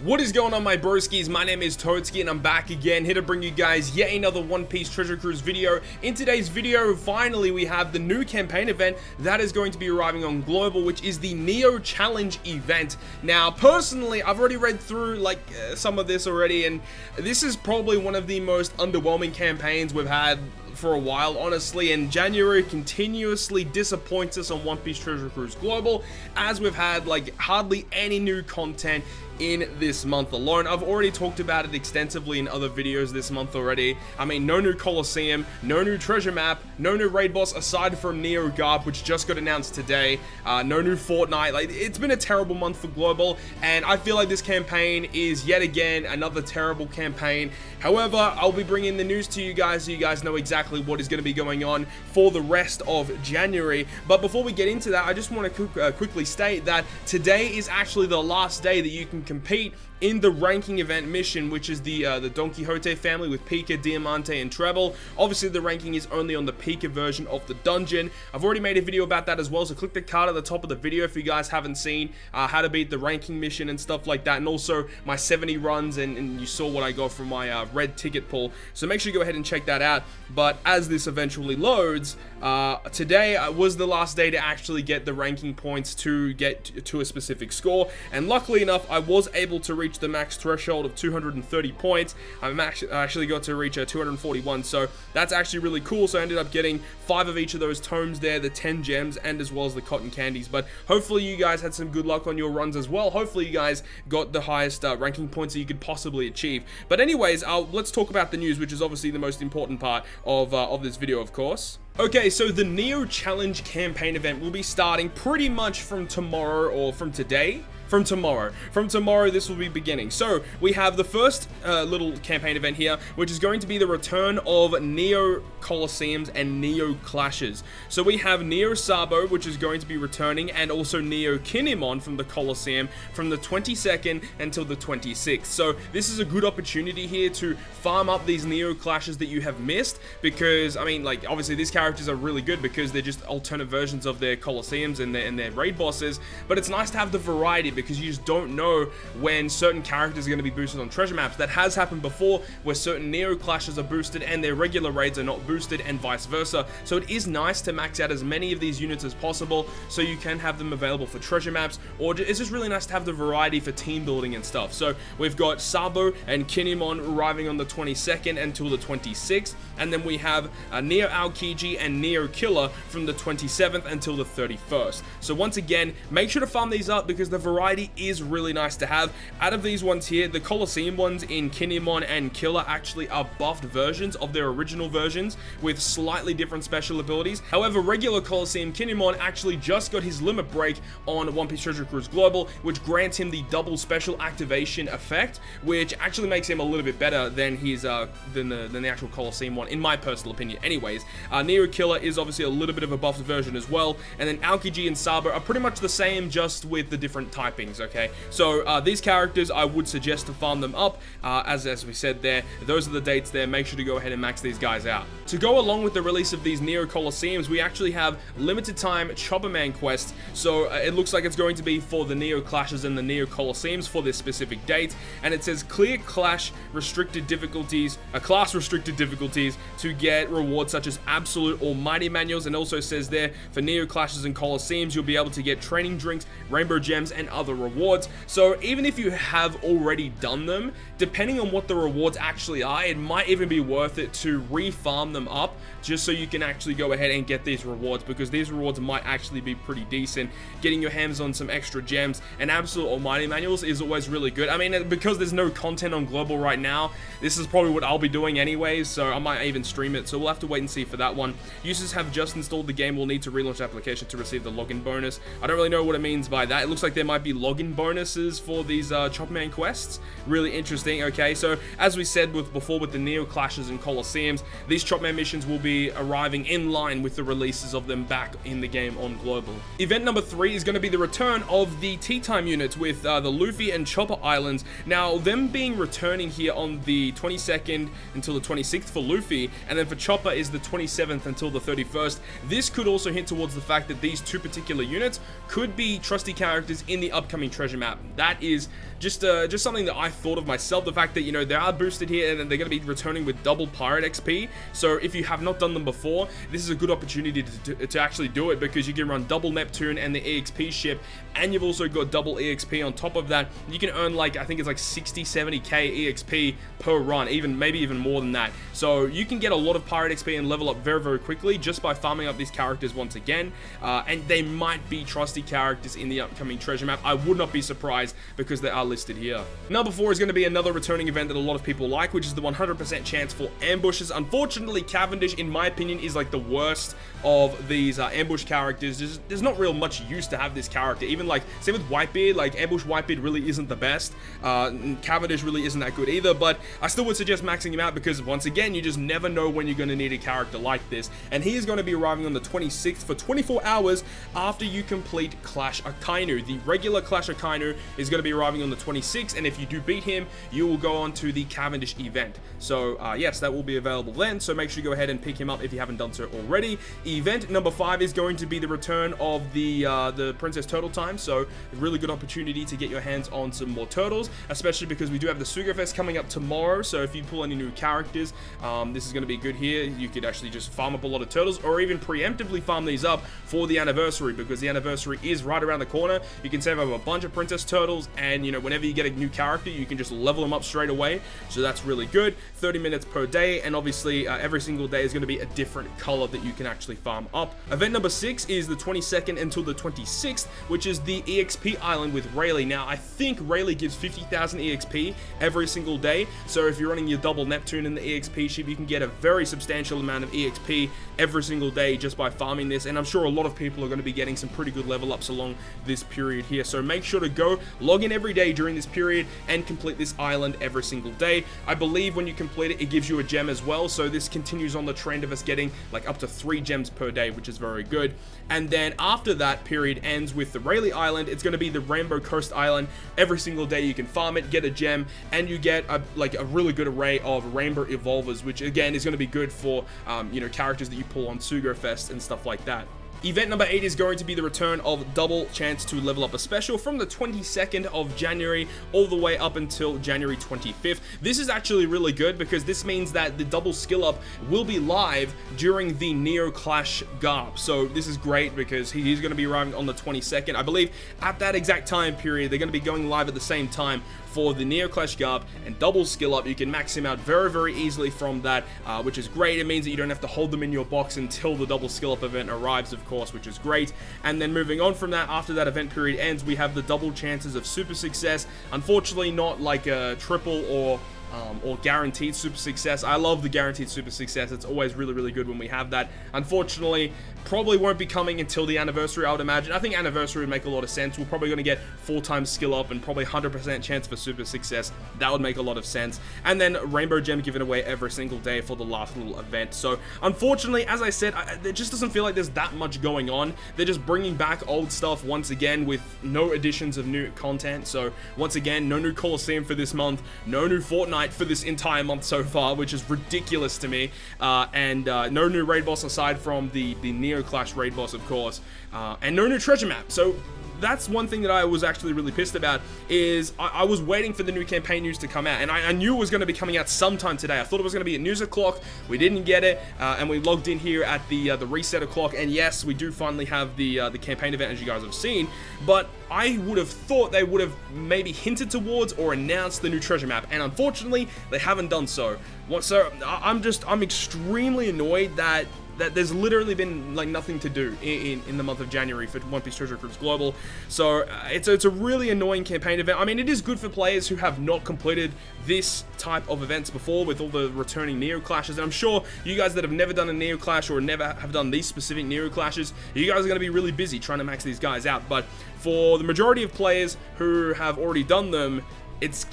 What is going on, my broskiis? My name is Toadskii and I'm back again, here to bring you guys yet another One Piece Treasure Cruise video. In today's video, finally we have the new campaign event that is going to be arriving on Global, which is the Neo Challenge event. Now, personally, I've already read through some of this already, and this is probably one of the most underwhelming campaigns we've had for a while, honestly, and January continuously disappoints us on One Piece Treasure Cruise Global, as we've had hardly any new content in this month alone. I've already talked about it extensively in other videos this month already. I mean, no new Colosseum, no new treasure map, no new raid boss aside from Neo Garb, which just got announced today, no new Fortnite. It's been a terrible month for Global, and I feel like this campaign is yet again another terrible campaign. However, I'll be bringing the news to you guys so you guys know exactly what is going to be going on for the rest of January. But before we get into that, I just want to quickly state that today is actually the last day that you can compete in the ranking event mission, which is the Don Quixote family with Pika, Diamante, and Treble. Obviously, the ranking is only on the Pika version of the dungeon. I've already made a video about that as well, so click the card at the top of the video if you guys haven't seen how to beat the ranking mission and stuff like that, and also my 70 runs, and you saw what I got from my red ticket pull, so make sure you go ahead and check that out. But as this eventually loads, today was the last day to actually get the ranking points to get to a specific score, and luckily enough, I was able to reach the max threshold of 230 points. I actually got to reach 241, so that's actually really cool. So I ended up getting 5 of each of those tomes there, the 10 gems, and as well as the cotton candies. But hopefully you guys had some good luck on your runs as well. Hopefully you guys got the highest ranking points that you could possibly achieve. But anyways, let's talk about the news, which is obviously the most important part of this video, of course. Okay, so the Neo Challenge campaign event will be starting pretty much from tomorrow, or from today. From tomorrow, this will be beginning. So we have the first little campaign event here, which is going to be the return of Neo Colosseums and Neo Clashes. So we have Neo Sabo, which is going to be returning, and also Neo Kinemon from the Colosseum from the 22nd until the 26th. So this is a good opportunity here to farm up these Neo Clashes that you have missed, because, I mean, obviously these characters are really good because they're just alternate versions of their Colosseums and their raid bosses, but it's nice to have the variety, because you just don't know when certain characters are going to be boosted on treasure maps. That has happened before, where certain Neo Clashes are boosted and their regular raids are not boosted, and vice versa. So it is nice to max out as many of these units as possible so you can have them available for treasure maps, or it's just really nice to have the variety for team building and stuff. So we've got Sabo and Kinemon arriving on the 22nd until the 26th, and then we have Neo Aokiji and Neo Killer from the 27th until the 31st. So once again, make sure to farm these up, because the variety is really nice to have. Out of these ones here, the Colosseum ones in Kinemon and Killer actually are buffed versions of their original versions with slightly different special abilities. However, regular Colosseum Kinemon actually just got his limit break on One Piece Treasure Cruise Global, which grants him the double special activation effect, which actually makes him a little bit better than his than the actual Colosseum one, in my personal opinion. Anyways, Neo Killer is obviously a little bit of a buffed version as well, and then Aokiji and Sabo are pretty much the same, just with the different typings. Okay, so these characters, I would suggest to farm them up, as we said there. Those are the dates there. Make sure to go ahead and max these guys out. To go along with the release of these Neo Colosseums, we actually have limited time Chopperman quests. So it looks like it's going to be for the Neo Clashes and the Neo Colosseums for this specific date, and it says clear class restricted difficulties to get rewards such as absolute or mighty manuals, and also says there for Neo Clashes and Colosseums you'll be able to get training drinks, rainbow gems, and other rewards. So even if you have already done them, depending on what the rewards actually are, it might even be worth it to re-farm them up just so you can actually go ahead and get these rewards, because these rewards might actually be pretty decent. Getting your hands on some extra gems and absolute almighty manuals is always really good. I mean, because there's no content on Global right now, this is probably what I'll be doing anyways, so I might even stream it, so we'll have to wait and see for that one. Users have just installed the game will need to relaunch the application to receive the login bonus. I don't really know what it means by that. It looks like there might be login bonuses for these Chopperman quests. Really interesting. Okay, so as we said before with the Neo Clashes and Colosseums, these Chopperman missions will be arriving in line with the releases of them back in the game on Global. Event number 3 is going to be the return of the Tea Time units with the Luffy and Chopper Islands. Now, them being returning here on the 22nd until the 26th for Luffy, and then for Chopper is the 27th until the 31st. This could also hint towards the fact that these two particular units could be trusty characters in the upcoming upcoming treasure map. That is just something that I thought of myself. The fact that, you know, they are boosted here and they're going to be returning with double pirate XP. So if you have not done them before, this is a good opportunity to actually do it, because you can run double Neptune and the EXP ship, and you've also got double EXP on top of that. You can earn, like, I think it's like 60-70k EXP per run, maybe even more than that. So you can get a lot of pirate XP and level up very, very quickly just by farming up these characters once again. And they might be trusty characters in the upcoming treasure map. I would not be surprised, because they are listed here. Number 4 is going to be another returning event that a lot of people like, which is the 100% chance for ambushes. Unfortunately, Cavendish, in my opinion, is like the worst of these ambush characters. There's not real much use to have this character. Even like, same with Whitebeard, like ambush Whitebeard really isn't the best. Cavendish really isn't that good either, but I still would suggest maxing him out, because once again, you just never know when you're going to need a character like this. And he is going to be arriving on the 26th for 24 hours after you complete Clash Akainu. The regular Clash Akainu is going to be arriving on the 26th, and if you do beat him, you will go on to the Cavendish event. So yes, that will be available then, so make sure you go ahead and pick him up if you haven't done so already. Event number 5 is going to be the return of the Princess Turtle time, so a really good opportunity to get your hands on some more turtles, especially because we do have the Sugar Fest coming up tomorrow. So if you pull any new characters, this is going to be good here. You could actually just farm up a lot of turtles, or even preemptively farm these up for the anniversary, because the anniversary is right around the corner. You can save up a bunch of Princess Turtles, and you know, whenever you get a new character, you can just level them up straight away. So that's really good. 30 minutes per day, and obviously every single day is going to be a different color that you can actually farm up. Event number 6 is the 22nd until the 26th, which is the EXP Island with Rayleigh. Now, I think Rayleigh gives 50,000 EXP every single day, so if you're running your double Neptune in the EXP ship, you can get a very substantial amount of EXP every single day just by farming this, and I'm sure a lot of people are going to be getting some pretty good level ups along this period here. So make sure to go log in every day during this period and complete this island every single day. I believe when you complete it, it gives you a gem as well, so this continues on the trend of us getting like up to 3 gems per day, which is very good. And then after that period ends with the Rayleigh Island, it's going to be the Rainbow Coast Island. Every single day you can farm it, get a gem, and you get a really good array of Rainbow Evolvers, which again is going to be good for you know, characters that you pull on Sugo Fest and stuff like that. Event number 8 is going to be the return of double chance to level up a special from the 22nd of January all the way up until January 25th. This is actually really good, because this means that the double skill up will be live during the Neo Clash Garb. So this is great, because he's going to be arriving on the 22nd. I believe at that exact time period, they're going to be going live at the same time for the Neo Clash Garb and double skill up. You can max him out very, very easily from that, which is great. It means that you don't have to hold them in your box until the double skill up event arrives, of course, which is great. And then moving on from that, after that event period ends, we have the double chances of super success. Unfortunately, not like a triple or guaranteed super success. I love the guaranteed super success. It's always really, really good when we have that. Unfortunately, probably won't be coming until the anniversary, I would imagine. I think anniversary would make a lot of sense. We're probably going to get 4 times skill up and probably 100% chance for super success. That would make a lot of sense. And then Rainbow Gem given away every single day for the last little event. So unfortunately, as I said, it just doesn't feel like there's that much going on. They're just bringing back old stuff once again with no additions of new content. So once again, no new Coliseum for this month, no new Fortnite for this entire month so far, which is ridiculous to me. And no new raid boss aside from the Neo Clash raid boss, of course, and no new treasure map. So that's one thing that I was actually really pissed about, is I was waiting for the new campaign news to come out, and I knew it was going to be coming out sometime today. I thought it was going to be at news o'clock. We didn't get it, and we logged in here at the reset o'clock, and yes, we do finally have the campaign event, as you guys have seen. But I would have thought they would have maybe hinted towards or announced the new treasure map, and unfortunately, they haven't done so. So I'm extremely annoyed that there's literally been like nothing to do in the month of January for One Piece Treasure Cruise Global. So it's a really annoying campaign event. I mean, it is good for players who have not completed this type of events before with all the returning Neo Clashes. And I'm sure you guys that have never done a Neo Clash or never have done these specific Neo Clashes, you guys are going to be really busy trying to max these guys out. But for the majority of players who have already done them, it's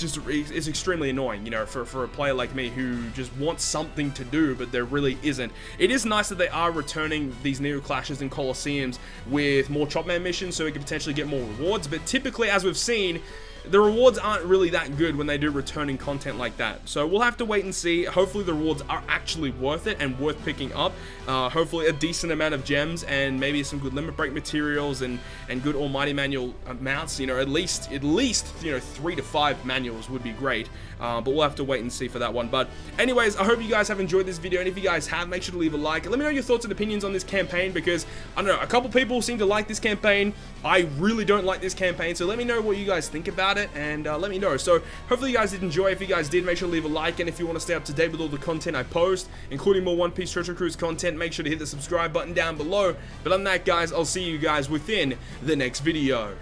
extremely annoying, you know, for a player like me who just wants something to do, but there really isn't. It is nice that they are returning these Neo Clashes and Coliseums with more Chopman missions, so we can potentially get more rewards, but typically, as we've seen, the rewards aren't really that good when they do returning content like that. So we'll have to wait and see. Hopefully the rewards are actually worth it and worth picking up. Hopefully a decent amount of gems and maybe some good limit break materials and good almighty manual amounts. You know, at least you know, 3 to 5 manuals would be great. But we'll have to wait and see for that one. But anyways, I hope you guys have enjoyed this video, and if you guys have, make sure to leave a like. Let me know your thoughts and opinions on this campaign, because I don't know, a couple people seem to like this campaign. I really don't like this campaign, so let me know what you guys think about it, and let me know. So hopefully you guys did enjoy. If you guys did, make sure to leave a like, and if you want to stay up to date with all the content I post, including more One Piece Treasure Cruise content, make sure to hit the subscribe button down below. But other than that, guys, I'll see you guys within the next video.